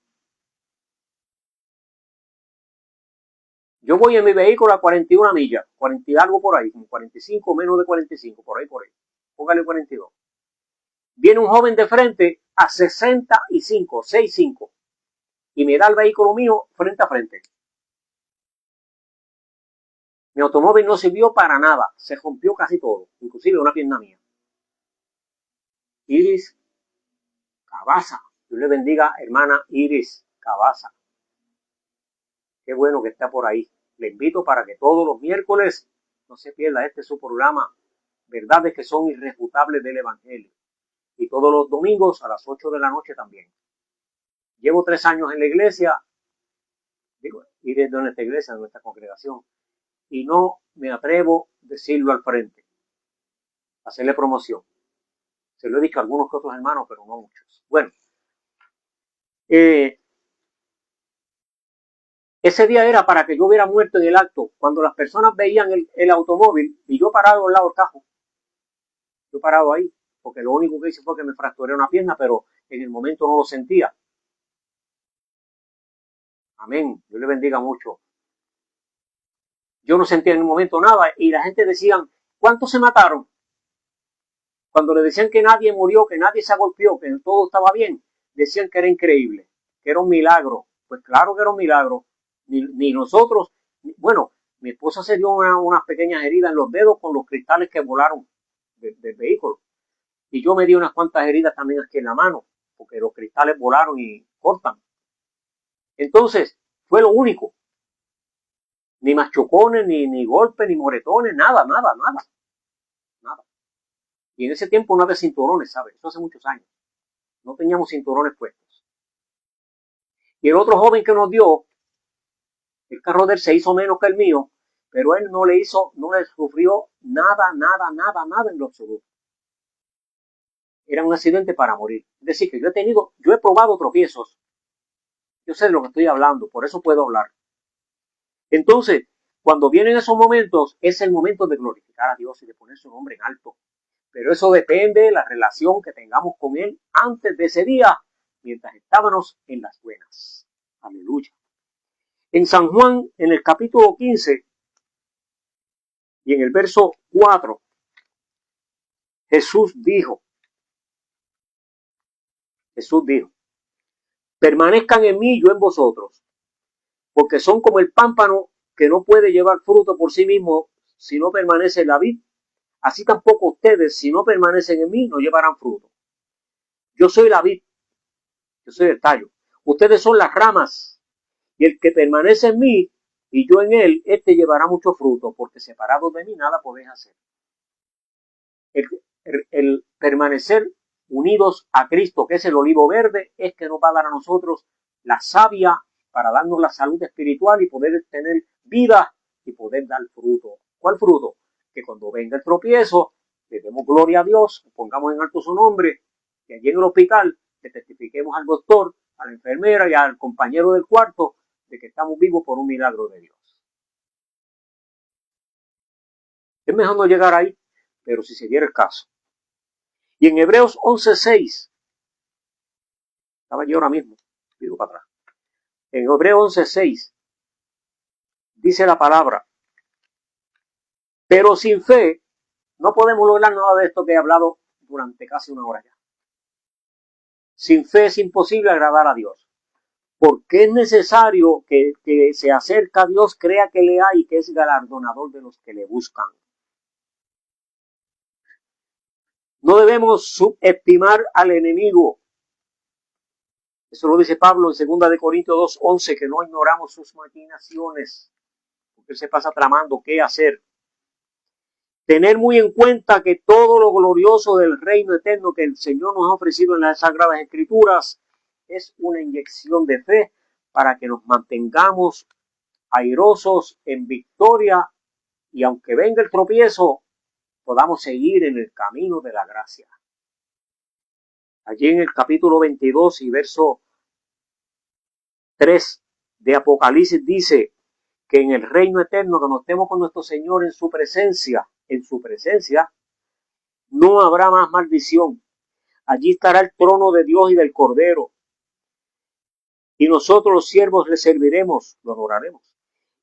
Yo voy en mi vehículo a 41 millas, 40 y algo por ahí, como 45, menos de 45, por ahí. Póngale 42. Viene un joven de frente a 65, 65, y me da el vehículo mío frente a frente. Mi automóvil no sirvió para nada, se rompió casi todo, inclusive una pierna mía. Iris Cabaza, Dios le bendiga, hermana Iris Cabaza. Qué bueno que está por ahí. Le invito para que todos los miércoles no se pierda su programa, Verdades que son irrefutables del Evangelio. Y todos los domingos a las 8 de la noche también. Llevo 3 años en la iglesia, y desde nuestra iglesia, de nuestra congregación, y no me atrevo a decirlo al frente, hacerle promoción. Se lo he dicho a algunos que otros hermanos, pero no muchos. Bueno, ese día era para que yo hubiera muerto en el acto, cuando las personas veían el automóvil y yo parado al lado del cajo. Yo parado ahí, porque lo único que hice fue que me fracturé una pierna, pero en el momento no lo sentía. Amén. Dios le bendiga mucho. Yo no sentía en el momento nada y la gente decía, ¿cuántos se mataron? Cuando le decían que nadie murió, que nadie se golpeó, que todo estaba bien, decían que era increíble, que era un milagro. Pues claro que era un milagro. Ni nosotros, bueno, mi esposa se dio unas pequeñas heridas en los dedos con los cristales que volaron del vehículo. Y yo me di unas cuantas heridas también aquí en la mano, porque los cristales volaron y cortan. Entonces, fue lo único. Ni machucones, ni golpes, ni moretones, nada. Y en ese tiempo no había cinturones, ¿sabes? Eso hace muchos años. No teníamos cinturones puestos. Y el otro joven que nos dio, el carro de él se hizo menos que el mío, pero él no le sufrió nada en lo absoluto. Era un accidente para morir. Es decir, que yo he probado tropiezos. Yo sé de lo que estoy hablando, por eso puedo hablar. Entonces, cuando vienen esos momentos, es el momento de glorificar a Dios y de poner su nombre en alto. Pero eso depende de la relación que tengamos con Él antes de ese día, mientras estábamos en las buenas. Aleluya. En San Juan, en el capítulo 15 y en el verso 4, Jesús dijo, permanezcan en mí y yo en vosotros, porque son como el pámpano que no puede llevar fruto por sí mismo si no permanece en la vid. Así tampoco ustedes, si no permanecen en mí, no llevarán fruto. Yo soy la vid, yo soy el tallo. Ustedes son las ramas, y el que permanece en mí y yo en él, este llevará mucho fruto, porque separados de mí nada podéis hacer. El permanecer unidos a Cristo, que es el olivo verde, es que nos va a dar a nosotros la savia para darnos la salud espiritual y poder tener vida y poder dar fruto. ¿Cuál fruto? Que cuando venga el tropiezo, le demos gloria a Dios, pongamos en alto su nombre, que allí en el hospital le testifiquemos al doctor, a la enfermera y al compañero del cuarto de que estamos vivos por un milagro de Dios. Es mejor no llegar ahí, pero si se diera el caso. Y en Hebreos 11:6, estaba yo ahora mismo, pido para atrás. En Hebreos 11:6 dice la palabra, pero sin fe no podemos lograr nada de esto que he hablado durante casi una hora ya. Sin fe es imposible agradar a Dios, porque es necesario que se acerca a Dios, crea que le hay y que es galardonador de los que le buscan. No debemos subestimar al enemigo. Eso lo dice Pablo en 2 de Corintios 2:11, que no ignoramos sus maquinaciones, porque él se pasa tramando qué hacer. Tener muy en cuenta que todo lo glorioso del reino eterno que el Señor nos ha ofrecido en las Sagradas Escrituras es una inyección de fe para que nos mantengamos airosos en victoria y aunque venga el tropiezo, podamos seguir en el camino de la gracia. Allí en el capítulo 22 y verso 3 de Apocalipsis dice que en el reino eterno, que nos estemos con nuestro Señor en su presencia, no habrá más maldición. Allí estará el trono de Dios y del Cordero. Y nosotros los siervos le serviremos, lo adoraremos.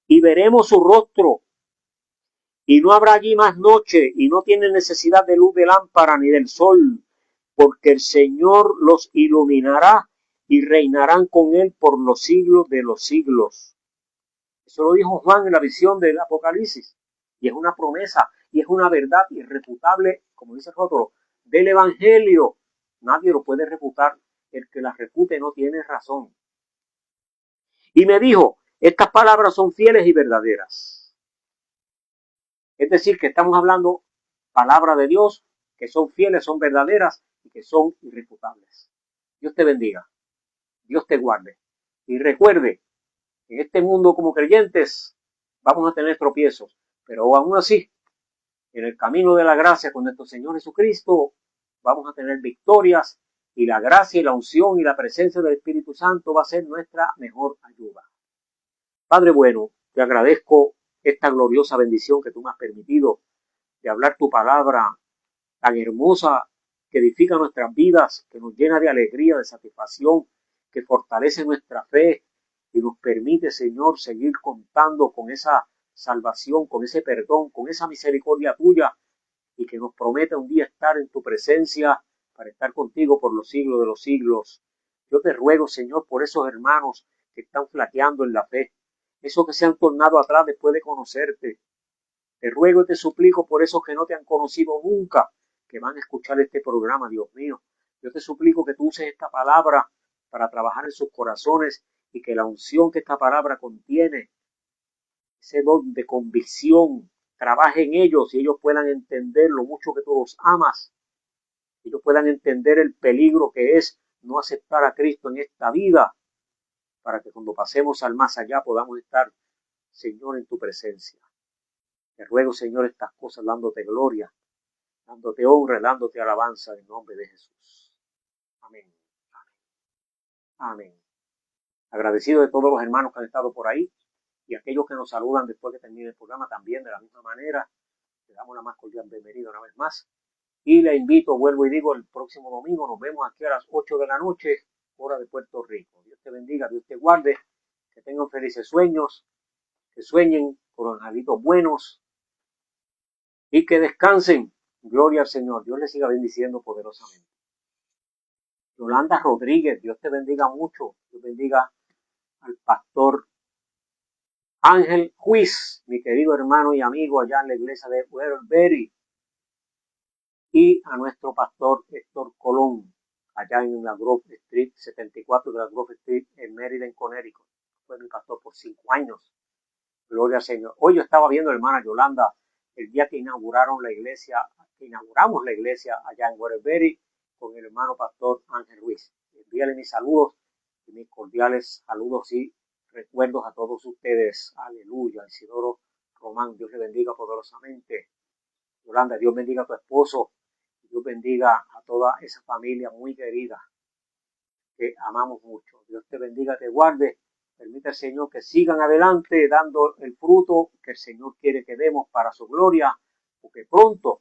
Y veremos su rostro. Y no habrá allí más noche, y no tiene necesidad de luz de lámpara ni del sol, porque el Señor los iluminará y reinarán con él por los siglos de los siglos. Eso lo dijo Juan en la visión del Apocalipsis. Y es una promesa, y es una verdad irrefutable, como dice Rótolo, del Evangelio. Nadie lo puede refutar. El que la refute no tiene razón. Y me dijo, estas palabras son fieles y verdaderas. Es decir, que estamos hablando palabra de Dios, que son fieles, son verdaderas y que son irrefutables. Dios te bendiga. Dios te guarde. Y recuerde, en este mundo como creyentes vamos a tener tropiezos, pero aún así, en el camino de la gracia con nuestro Señor Jesucristo, vamos a tener victorias y la gracia y la unción y la presencia del Espíritu Santo va a ser nuestra mejor ayuda. Padre bueno, te agradezco esta gloriosa bendición que tú me has permitido de hablar tu palabra tan hermosa que edifica nuestras vidas, que nos llena de alegría, de satisfacción, que fortalece nuestra fe y nos permite, Señor, seguir contando con esa salvación, con ese perdón, con esa misericordia tuya, y que nos promete un día estar en tu presencia para estar contigo por los siglos de los siglos. Yo te ruego, Señor, por esos hermanos que están flaqueando en la fe, esos que se han tornado atrás después de conocerte. Te ruego y te suplico por esos que no te han conocido nunca, que van a escuchar este programa, Dios mío. Yo te suplico que tú uses esta palabra para trabajar en sus corazones y que la unción que esta palabra contiene, ese don de convicción, trabaje en ellos y ellos puedan entender lo mucho que tú los amas. Ellos puedan entender el peligro que es no aceptar a Cristo en esta vida, para que cuando pasemos al más allá podamos estar, Señor, en tu presencia. Te ruego, Señor, estas cosas dándote gloria, dándote honra, dándote alabanza en nombre de Jesús. Amén. Amén. Agradecido de todos los hermanos que han estado por ahí y aquellos que nos saludan después que termine el programa también de la misma manera. Le damos la más cordial bienvenida una vez más. Y le invito, vuelvo y digo, el próximo domingo nos vemos aquí a las 8 de la noche, hora de Puerto Rico. Dios te bendiga, Dios te guarde, que tengan felices sueños, que sueñen con angelitos buenos y que descansen. Gloria al Señor. Dios les siga bendiciendo poderosamente. Yolanda Rodríguez, Dios te bendiga mucho. Dios bendiga al pastor Ángel Ruiz, mi querido hermano y amigo allá en la iglesia de Waterbury, y a nuestro pastor Héctor Colón, allá en la Grove Street, 74 de la Grove Street, en Maryland, Connecticut. Fue mi pastor por 5 años. Gloria al Señor. Hoy yo estaba viendo, hermana Yolanda, el día que inauguramos la iglesia allá en Waterbury con el hermano pastor Ángel Ruiz. Envíale mis saludos y mis cordiales saludos y recuerdos a todos ustedes. Aleluya. Isidoro Román, Dios le bendiga poderosamente. Yolanda, Dios bendiga a tu esposo. Dios bendiga a toda esa familia muy querida que amamos mucho. Dios te bendiga, te guarde. Permite al Señor que sigan adelante dando el fruto que el Señor quiere que demos para su gloria, porque pronto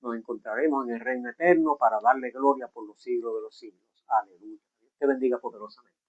nos encontraremos en el reino eterno para darle gloria por los siglos de los siglos. Aleluya. Dios te bendiga poderosamente.